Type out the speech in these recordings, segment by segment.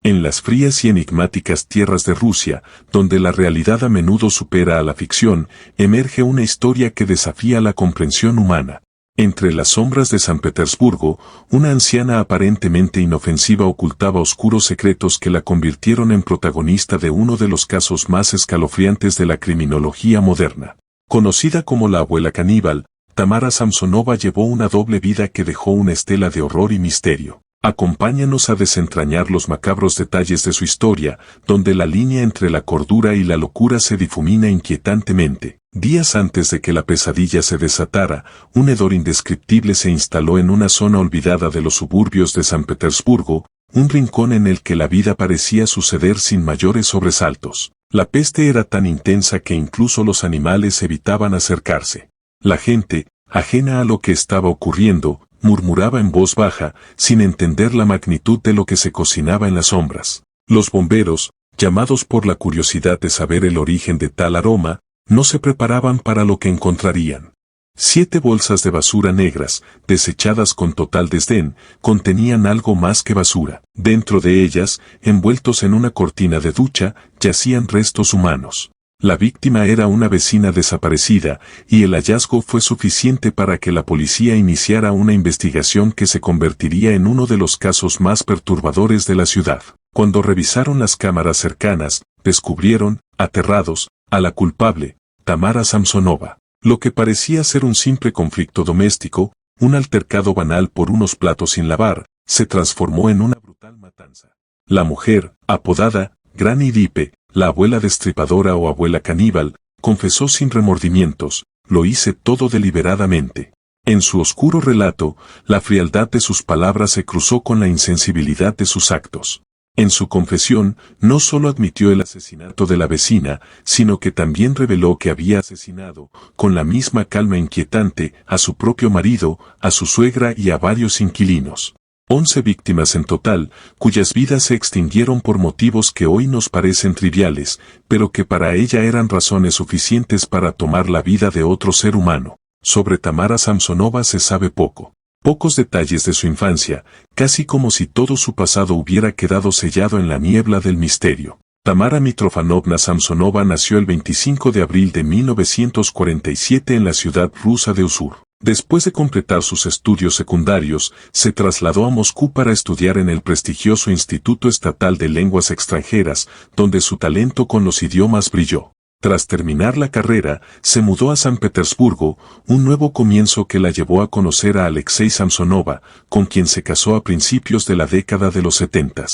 En las frías y enigmáticas tierras de Rusia, donde la realidad a menudo supera a la ficción, emerge una historia que desafía la comprensión humana. Entre las sombras de San Petersburgo, una anciana aparentemente inofensiva ocultaba oscuros secretos que la convirtieron en protagonista de uno de los casos más escalofriantes de la criminología moderna. Conocida como la abuela caníbal, Tamara Samsonova llevó una doble vida que dejó una estela de horror y misterio. Acompáñanos a desentrañar los macabros detalles de su historia, donde la línea entre la cordura y la locura se difumina inquietantemente. Días antes de que la pesadilla se desatara, un hedor indescriptible se instaló en una zona olvidada de los suburbios de San Petersburgo, un rincón en el que la vida parecía suceder sin mayores sobresaltos. La peste era tan intensa que incluso los animales evitaban acercarse. La gente, ajena a lo que estaba ocurriendo, murmuraba en voz baja, sin entender la magnitud de lo que se cocinaba en las sombras. Los bomberos, llamados por la curiosidad de saber el origen de tal aroma, no se preparaban para lo que encontrarían. 7 bolsas de basura negras, desechadas con total desdén, contenían algo más que basura. Dentro de ellas, envueltos en una cortina de ducha, yacían restos humanos. La víctima era una vecina desaparecida, y el hallazgo fue suficiente para que la policía iniciara una investigación que se convertiría en uno de los casos más perturbadores de la ciudad. Cuando revisaron las cámaras cercanas, descubrieron, aterrados, a la culpable, Tamara Samsonova. Lo que parecía ser un simple conflicto doméstico, un altercado banal por unos platos sin lavar, se transformó en una brutal matanza. La mujer, apodada Granny Dipe, la abuela destripadora o abuela caníbal, confesó sin remordimientos: lo hice todo deliberadamente. En su oscuro relato, la frialdad de sus palabras se cruzó con la insensibilidad de sus actos. En su confesión, no solo admitió el asesinato de la vecina, sino que también reveló que había asesinado, con la misma calma inquietante, a su propio marido, a su suegra y a varios inquilinos. 11 víctimas en total, cuyas vidas se extinguieron por motivos que hoy nos parecen triviales, pero que para ella eran razones suficientes para tomar la vida de otro ser humano. Sobre Tamara Samsonova se sabe poco. Pocos detalles de su infancia, casi como si todo su pasado hubiera quedado sellado en la niebla del misterio. Tamara Mitrofanovna Samsonova nació el 25 de abril de 1947 en la ciudad rusa de Usur. Después de completar sus estudios secundarios, se trasladó a Moscú para estudiar en el prestigioso Instituto Estatal de Lenguas Extranjeras, donde su talento con los idiomas brilló. Tras terminar la carrera, se mudó a San Petersburgo, un nuevo comienzo que la llevó a conocer a Alexei Samsonova, con quien se casó a principios de la década de los 70.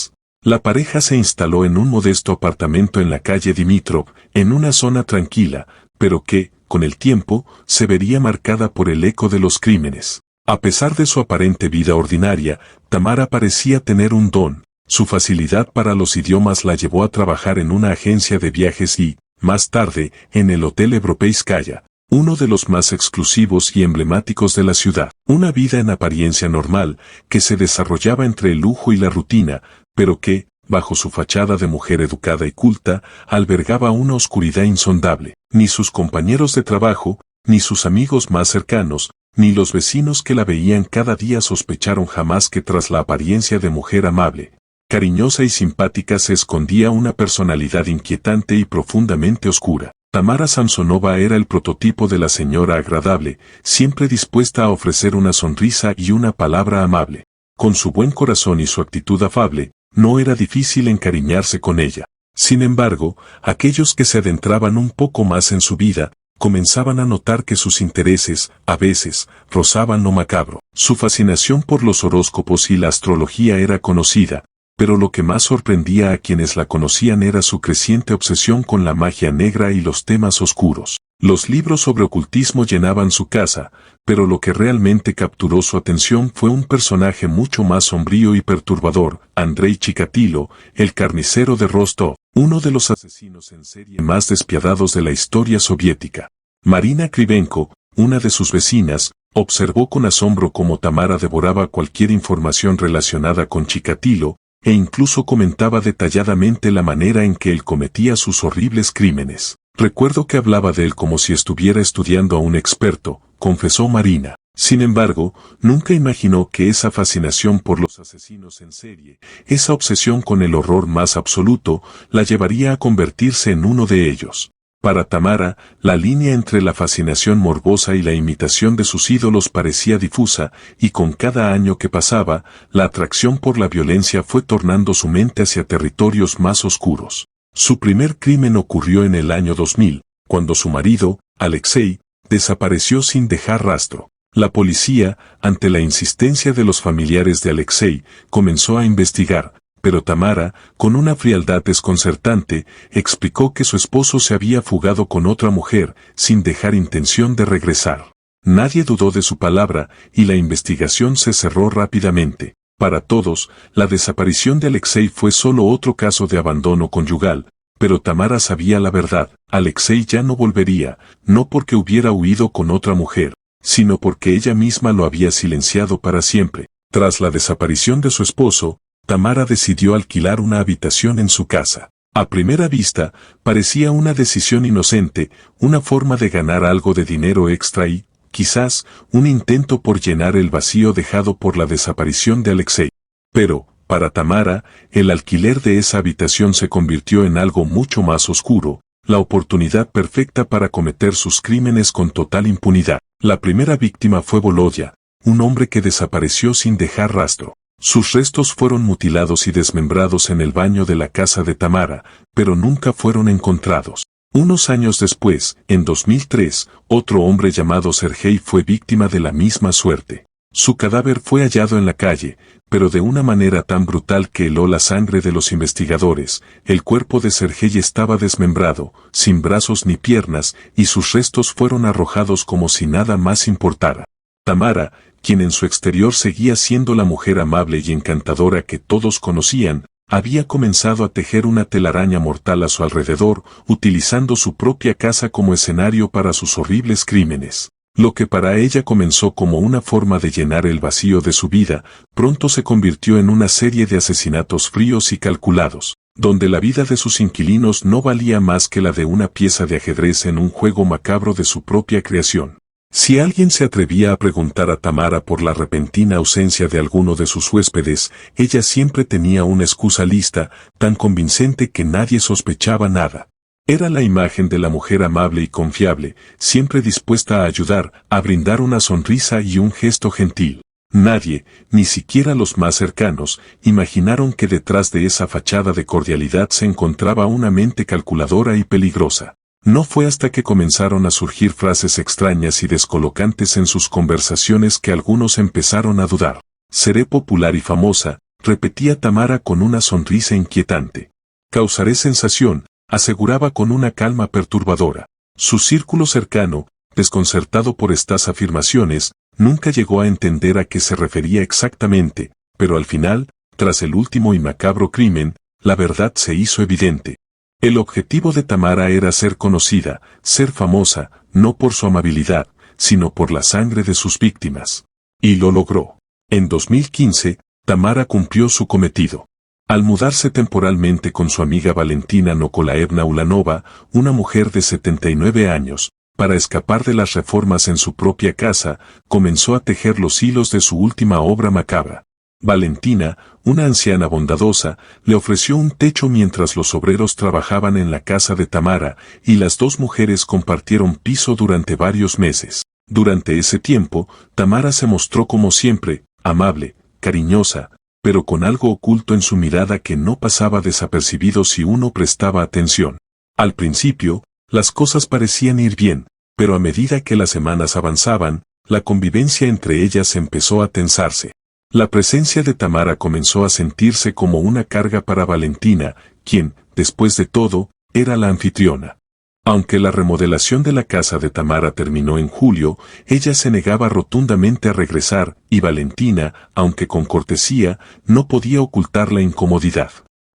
La pareja se instaló en un modesto apartamento en la calle Dimitrov, en una zona tranquila, pero que, con el tiempo, se vería marcada por el eco de los crímenes. A pesar de su aparente vida ordinaria, Tamara parecía tener un don. Su facilidad para los idiomas la llevó a trabajar en una agencia de viajes y, más tarde, en el Hotel Europeiskaya, uno de los más exclusivos y emblemáticos de la ciudad. Una vida en apariencia normal, que se desarrollaba entre el lujo y la rutina, pero que, bajo su fachada de mujer educada y culta, albergaba una oscuridad insondable. Ni sus compañeros de trabajo, ni sus amigos más cercanos, ni los vecinos que la veían cada día sospecharon jamás que tras la apariencia de mujer amable, cariñosa y simpática se escondía una personalidad inquietante y profundamente oscura. Tamara Samsonova era el prototipo de la señora agradable, siempre dispuesta a ofrecer una sonrisa y una palabra amable. Con su buen corazón y su actitud afable, no era difícil encariñarse con ella. Sin embargo, aquellos que se adentraban un poco más en su vida, comenzaban a notar que sus intereses, a veces, rozaban lo macabro. Su fascinación por los horóscopos y la astrología era conocida, pero lo que más sorprendía a quienes la conocían era su creciente obsesión con la magia negra y los temas oscuros. Los libros sobre ocultismo llenaban su casa, pero lo que realmente capturó su atención fue un personaje mucho más sombrío y perturbador, Andrei Chikatilo, el carnicero de Rostov, uno de los asesinos en serie más despiadados de la historia soviética. Marina Krivenko, una de sus vecinas, observó con asombro cómo Tamara devoraba cualquier información relacionada con Chikatilo, e incluso comentaba detalladamente la manera en que él cometía sus horribles crímenes. Recuerdo que hablaba de él como si estuviera estudiando a un experto, confesó Marina. Sin embargo, nunca imaginó que esa fascinación por los asesinos en serie, esa obsesión con el horror más absoluto, la llevaría a convertirse en uno de ellos. Para Tamara, la línea entre la fascinación morbosa y la imitación de sus ídolos parecía difusa, y con cada año que pasaba, la atracción por la violencia fue tornando su mente hacia territorios más oscuros. Su primer crimen ocurrió en el año 2000, cuando su marido, Alexei, desapareció sin dejar rastro. La policía, ante la insistencia de los familiares de Alexei, comenzó a investigar, pero Tamara, con una frialdad desconcertante, explicó que su esposo se había fugado con otra mujer, sin dejar intención de regresar. Nadie dudó de su palabra, y la investigación se cerró rápidamente. Para todos, la desaparición de Alexei fue solo otro caso de abandono conyugal, pero Tamara sabía la verdad. Alexei ya no volvería, no porque hubiera huido con otra mujer, sino porque ella misma lo había silenciado para siempre. Tras la desaparición de su esposo, Tamara decidió alquilar una habitación en su casa. A primera vista, parecía una decisión inocente, una forma de ganar algo de dinero extra y, quizás, un intento por llenar el vacío dejado por la desaparición de Alexei. Pero, para Tamara, el alquiler de esa habitación se convirtió en algo mucho más oscuro, la oportunidad perfecta para cometer sus crímenes con total impunidad. La primera víctima fue Volodya, un hombre que desapareció sin dejar rastro. Sus restos fueron mutilados y desmembrados en el baño de la casa de Tamara, pero nunca fueron encontrados. Unos años después, en 2003, otro hombre llamado Sergei fue víctima de la misma suerte. Su cadáver fue hallado en la calle, pero de una manera tan brutal que heló la sangre de los investigadores. El cuerpo de Sergei estaba desmembrado, sin brazos ni piernas, y sus restos fueron arrojados como si nada más importara. Tamara, quien en su exterior seguía siendo la mujer amable y encantadora que todos conocían, había comenzado a tejer una telaraña mortal a su alrededor, utilizando su propia casa como escenario para sus horribles crímenes. Lo que para ella comenzó como una forma de llenar el vacío de su vida, pronto se convirtió en una serie de asesinatos fríos y calculados, donde la vida de sus inquilinos no valía más que la de una pieza de ajedrez en un juego macabro de su propia creación. Si alguien se atrevía a preguntar a Tamara por la repentina ausencia de alguno de sus huéspedes, ella siempre tenía una excusa lista, tan convincente que nadie sospechaba nada. Era la imagen de la mujer amable y confiable, siempre dispuesta a ayudar, a brindar una sonrisa y un gesto gentil. Nadie, ni siquiera los más cercanos, imaginaron que detrás de esa fachada de cordialidad se encontraba una mente calculadora y peligrosa. No fue hasta que comenzaron a surgir frases extrañas y descolocantes en sus conversaciones que algunos empezaron a dudar. «Seré popular y famosa», repetía Tamara con una sonrisa inquietante. «Causaré sensación», aseguraba con una calma perturbadora. Su círculo cercano, desconcertado por estas afirmaciones, nunca llegó a entender a qué se refería exactamente, pero al final, tras el último y macabro crimen, la verdad se hizo evidente. El objetivo de Tamara era ser conocida, ser famosa, no por su amabilidad, sino por la sangre de sus víctimas. Y lo logró. En 2015, Tamara cumplió su cometido. Al mudarse temporalmente con su amiga Valentina Nikolaevna Ulanova, una mujer de 79 años, para escapar de las reformas en su propia casa, comenzó a tejer los hilos de su última obra macabra. Valentina, una anciana bondadosa, le ofreció un techo mientras los obreros trabajaban en la casa de Tamara, y las dos mujeres compartieron piso durante varios meses. Durante ese tiempo, Tamara se mostró como siempre, amable, cariñosa, pero con algo oculto en su mirada que no pasaba desapercibido si uno prestaba atención. Al principio, las cosas parecían ir bien, pero a medida que las semanas avanzaban, la convivencia entre ellas empezó a tensarse. La presencia de Tamara comenzó a sentirse como una carga para Valentina, quien, después de todo, era la anfitriona. Aunque la remodelación de la casa de Tamara terminó en julio, ella se negaba rotundamente a regresar, y Valentina, aunque con cortesía, no podía ocultar la incomodidad.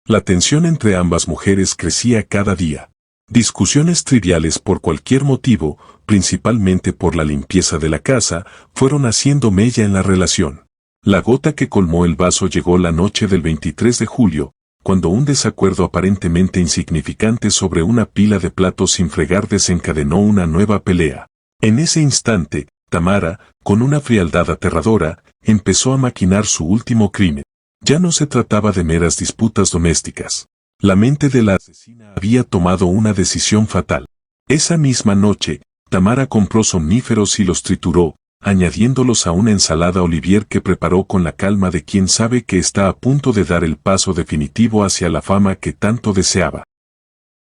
La tensión entre ambas mujeres crecía cada día. Discusiones triviales por cualquier motivo, principalmente por la limpieza de la casa, fueron haciendo mella en la relación. La gota que colmó el vaso llegó la noche del 23 de julio, cuando un desacuerdo aparentemente insignificante sobre una pila de platos sin fregar desencadenó una nueva pelea. En ese instante, Tamara, con una frialdad aterradora, empezó a maquinar su último crimen. Ya no se trataba de meras disputas domésticas. La mente de la asesina había tomado una decisión fatal. Esa misma noche, Tamara compró somníferos y los trituró, añadiéndolos a una ensalada Olivier que preparó con la calma de quien sabe que está a punto de dar el paso definitivo hacia la fama que tanto deseaba.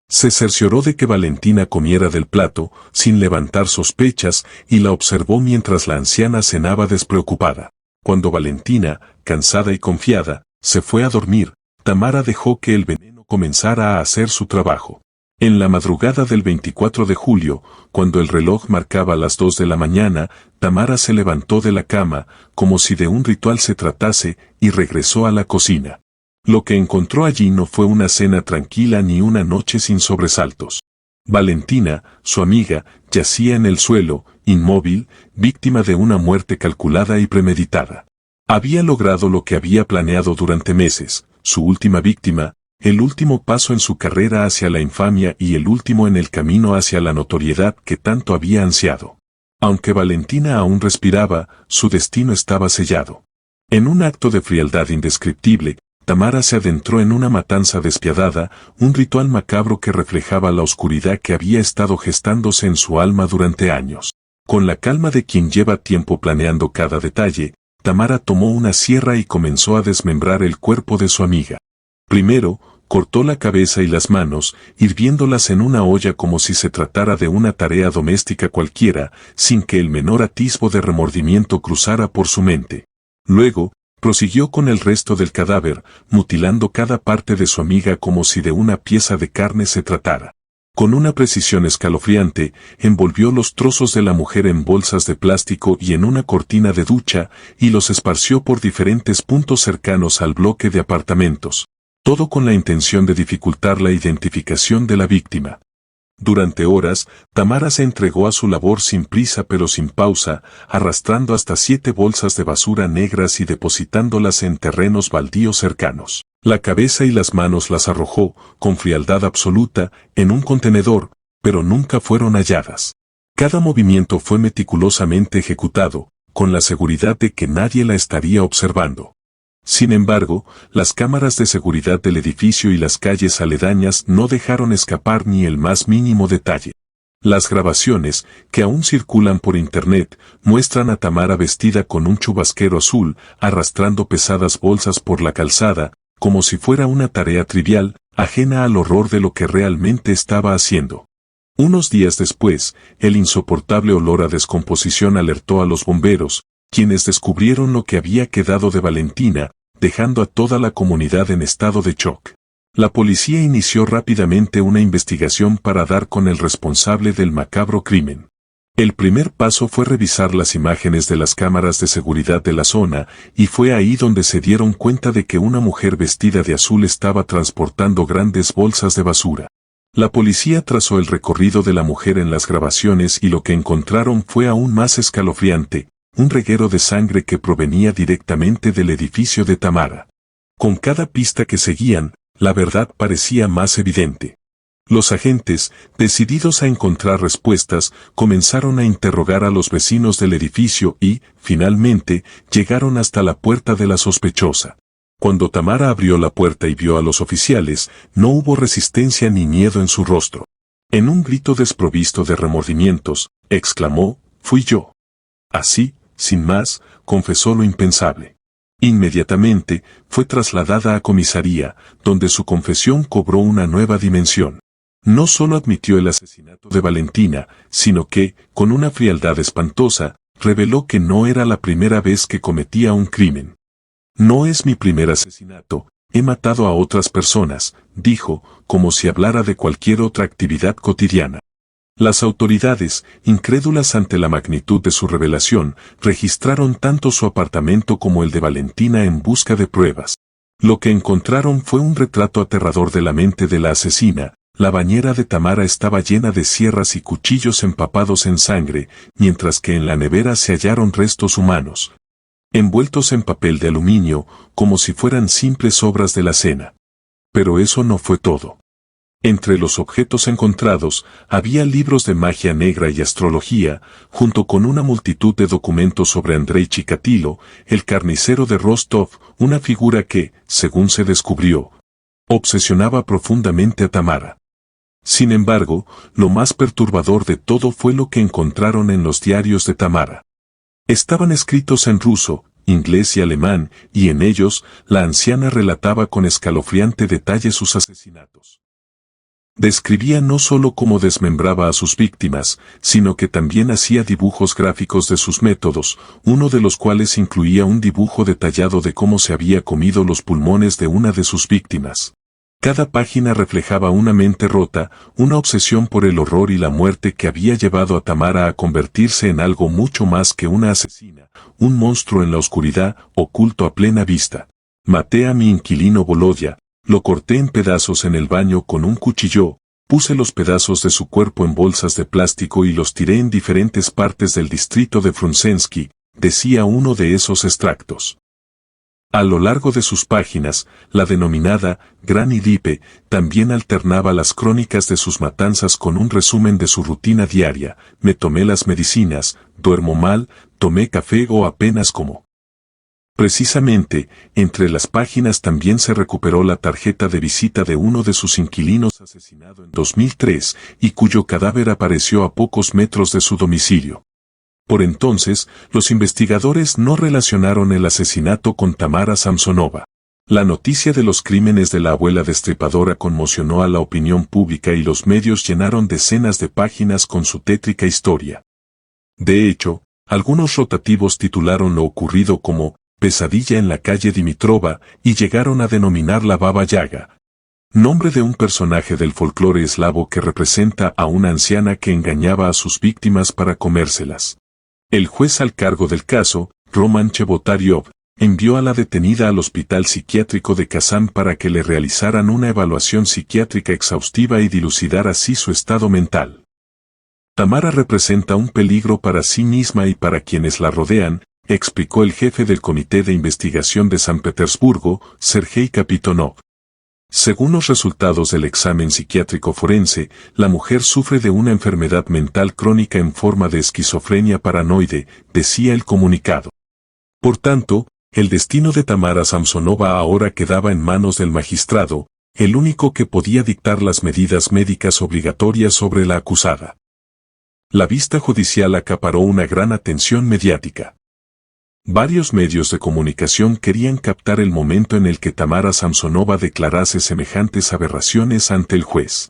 Se cercioró de que Valentina comiera del plato, sin levantar sospechas, y la observó mientras la anciana cenaba despreocupada. Cuando Valentina, cansada y confiada, se fue a dormir, Tamara dejó que el veneno comenzara a hacer su trabajo. En la madrugada del 24 de julio, cuando el reloj marcaba las 2 de la mañana, Tamara se levantó de la cama, como si de un ritual se tratase, y regresó a la cocina. Lo que encontró allí no fue una cena tranquila ni una noche sin sobresaltos. Valentina, su amiga, yacía en el suelo, inmóvil, víctima de una muerte calculada y premeditada. Había logrado lo que había planeado durante meses, su última víctima, el último paso en su carrera hacia la infamia y el último en el camino hacia la notoriedad que tanto había ansiado. Aunque Valentina aún respiraba, su destino estaba sellado. En un acto de frialdad indescriptible, Tamara se adentró en una matanza despiadada, un ritual macabro que reflejaba la oscuridad que había estado gestándose en su alma durante años. Con la calma de quien lleva tiempo planeando cada detalle, Tamara tomó una sierra y comenzó a desmembrar el cuerpo de su amiga. Primero, cortó la cabeza y las manos, hirviéndolas en una olla como si se tratara de una tarea doméstica cualquiera, sin que el menor atisbo de remordimiento cruzara por su mente. Luego, prosiguió con el resto del cadáver, mutilando cada parte de su amiga como si de una pieza de carne se tratara. Con una precisión escalofriante, envolvió los trozos de la mujer en bolsas de plástico y en una cortina de ducha, y los esparció por diferentes puntos cercanos al bloque de apartamentos. Todo con la intención de dificultar la identificación de la víctima. Durante horas, Tamara se entregó a su labor sin prisa pero sin pausa, arrastrando hasta 7 bolsas de basura negras y depositándolas en terrenos baldíos cercanos. La cabeza y las manos las arrojó, con frialdad absoluta, en un contenedor, pero nunca fueron halladas. Cada movimiento fue meticulosamente ejecutado, con la seguridad de que nadie la estaría observando. Sin embargo, las cámaras de seguridad del edificio y las calles aledañas no dejaron escapar ni el más mínimo detalle. Las grabaciones, que aún circulan por internet, muestran a Tamara vestida con un chubasquero azul, arrastrando pesadas bolsas por la calzada, como si fuera una tarea trivial, ajena al horror de lo que realmente estaba haciendo. Unos días después, el insoportable olor a descomposición alertó a los bomberos, quienes descubrieron lo que había quedado de Valentina, dejando a toda la comunidad en estado de shock. La policía inició rápidamente una investigación para dar con el responsable del macabro crimen. El primer paso fue revisar las imágenes de las cámaras de seguridad de la zona, y fue ahí donde se dieron cuenta de que una mujer vestida de azul estaba transportando grandes bolsas de basura. La policía trazó el recorrido de la mujer en las grabaciones y lo que encontraron fue aún más escalofriante. Un reguero de sangre que provenía directamente del edificio de Tamara. Con cada pista que seguían, la verdad parecía más evidente. Los agentes, decididos a encontrar respuestas, comenzaron a interrogar a los vecinos del edificio y, finalmente, llegaron hasta la puerta de la sospechosa. Cuando Tamara abrió la puerta y vio a los oficiales, no hubo resistencia ni miedo en su rostro. En un grito desprovisto de remordimientos, exclamó, «Fui yo». Así, sin más, confesó lo impensable. Inmediatamente, fue trasladada a comisaría, donde su confesión cobró una nueva dimensión. No solo admitió el asesinato de Valentina, sino que, con una frialdad espantosa, reveló que no era la primera vez que cometía un crimen. «No es mi primer asesinato, he matado a otras personas», dijo, como si hablara de cualquier otra actividad cotidiana. Las autoridades, incrédulas ante la magnitud de su revelación, registraron tanto su apartamento como el de Valentina en busca de pruebas. Lo que encontraron fue un retrato aterrador de la mente de la asesina. La bañera de Tamara estaba llena de sierras y cuchillos empapados en sangre, mientras que en la nevera se hallaron restos humanos, envueltos en papel de aluminio, como si fueran simples sobras de la cena. Pero eso no fue todo. Entre los objetos encontrados, había libros de magia negra y astrología, junto con una multitud de documentos sobre Andrei Chikatilo, el carnicero de Rostov, una figura que, según se descubrió, obsesionaba profundamente a Tamara. Sin embargo, lo más perturbador de todo fue lo que encontraron en los diarios de Tamara. Estaban escritos en ruso, inglés y alemán, y en ellos, la anciana relataba con escalofriante detalle sus asesinatos. Describía no solo cómo desmembraba a sus víctimas, sino que también hacía dibujos gráficos de sus métodos, uno de los cuales incluía un dibujo detallado de cómo se había comido los pulmones de una de sus víctimas. Cada página reflejaba una mente rota, una obsesión por el horror y la muerte que había llevado a Tamara a convertirse en algo mucho más que una asesina, un monstruo en la oscuridad, oculto a plena vista. Maté a mi inquilino Volodya. Lo corté en pedazos en el baño con un cuchillo, puse los pedazos de su cuerpo en bolsas de plástico y los tiré en diferentes partes del distrito de Frunzensky, decía uno de esos extractos. A lo largo de sus páginas, la denominada Gran Ilipe también alternaba las crónicas de sus matanzas con un resumen de su rutina diaria: me tomé las medicinas, duermo mal, tomé café o apenas como. Precisamente, entre las páginas también se recuperó la tarjeta de visita de uno de sus inquilinos asesinado en 2003 y cuyo cadáver apareció a pocos metros de su domicilio. Por entonces, los investigadores no relacionaron el asesinato con Tamara Samsonova. La noticia de los crímenes de la abuela destripadora conmocionó a la opinión pública y los medios llenaron decenas de páginas con su tétrica historia. De hecho, algunos rotativos titularon lo ocurrido como Pesadilla en la calle Dimitrova y llegaron a denominar la Baba Yaga, nombre de un personaje del folclore eslavo que representa a una anciana que engañaba a sus víctimas para comérselas. El juez al cargo del caso, Roman Chebotaryov, envió a la detenida al hospital psiquiátrico de Kazán para que le realizaran una evaluación psiquiátrica exhaustiva y dilucidar así su estado mental. Tamara representa un peligro para sí misma y para quienes la rodean, explicó el jefe del Comité de Investigación de San Petersburgo, Sergei Kapitonov. Según los resultados del examen psiquiátrico forense, la mujer sufre de una enfermedad mental crónica en forma de esquizofrenia paranoide, decía el comunicado. Por tanto, el destino de Tamara Samsonova ahora quedaba en manos del magistrado, el único que podía dictar las medidas médicas obligatorias sobre la acusada. La vista judicial acaparó una gran atención mediática. Varios medios de comunicación querían captar el momento en el que Tamara Samsonova declarase semejantes aberraciones ante el juez.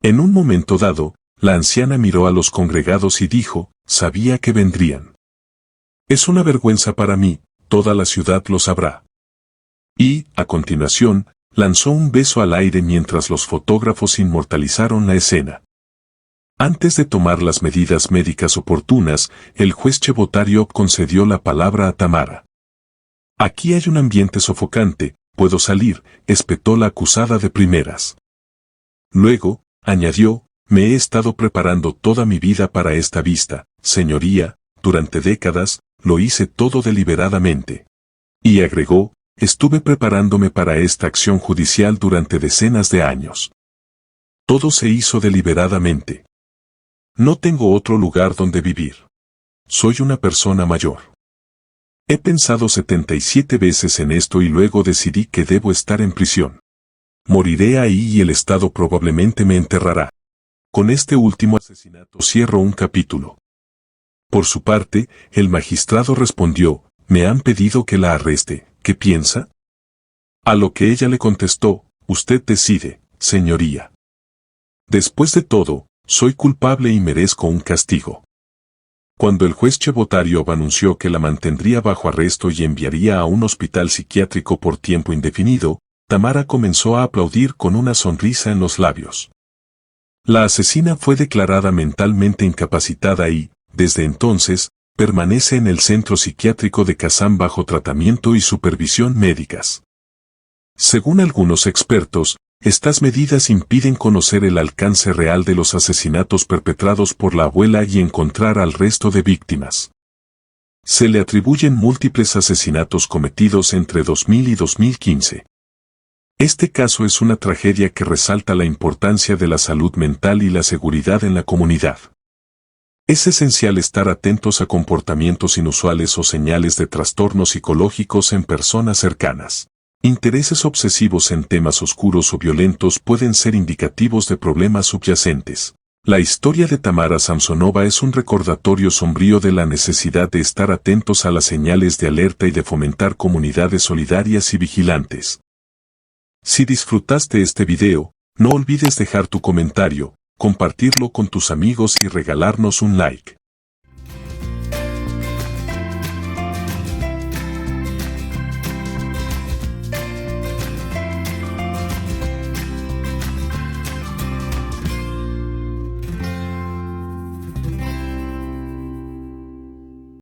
En un momento dado, la anciana miró a los congregados y dijo, sabía que vendrían. Es una vergüenza para mí, toda la ciudad lo sabrá. Y, a continuación, lanzó un beso al aire mientras los fotógrafos inmortalizaron la escena. Antes de tomar las medidas médicas oportunas, el juez Chebotaryov concedió la palabra a Tamara. Aquí hay un ambiente sofocante, puedo salir, espetó la acusada de primeras. Luego, añadió, me he estado preparando toda mi vida para esta vista, señoría, durante décadas, lo hice todo deliberadamente. Y agregó, estuve preparándome para esta acción judicial durante decenas de años. Todo se hizo deliberadamente. No tengo otro lugar donde vivir. Soy una persona mayor. He pensado 77 veces en esto y luego decidí que debo estar en prisión. Moriré ahí y el Estado probablemente me enterrará. Con este último asesinato cierro un capítulo. Por su parte, el magistrado respondió, me han pedido que la arreste, ¿qué piensa? A lo que ella le contestó, usted decide, señoría. Después de todo, soy culpable y merezco un castigo. Cuando el juez Chebotaryov anunció que la mantendría bajo arresto y enviaría a un hospital psiquiátrico por tiempo indefinido, Tamara comenzó a aplaudir con una sonrisa en los labios. La asesina fue declarada mentalmente incapacitada y, desde entonces, permanece en el centro psiquiátrico de Kazán bajo tratamiento y supervisión médicas. Según algunos expertos, estas medidas impiden conocer el alcance real de los asesinatos perpetrados por la abuela y encontrar al resto de víctimas. Se le atribuyen múltiples asesinatos cometidos entre 2000 y 2015. Este caso es una tragedia que resalta la importancia de la salud mental y la seguridad en la comunidad. Es esencial estar atentos a comportamientos inusuales o señales de trastornos psicológicos en personas cercanas. Intereses obsesivos en temas oscuros o violentos pueden ser indicativos de problemas subyacentes. La historia de Tamara Samsonova es un recordatorio sombrío de la necesidad de estar atentos a las señales de alerta y de fomentar comunidades solidarias y vigilantes. Si disfrutaste este video, no olvides dejar tu comentario, compartirlo con tus amigos y regalarnos un like.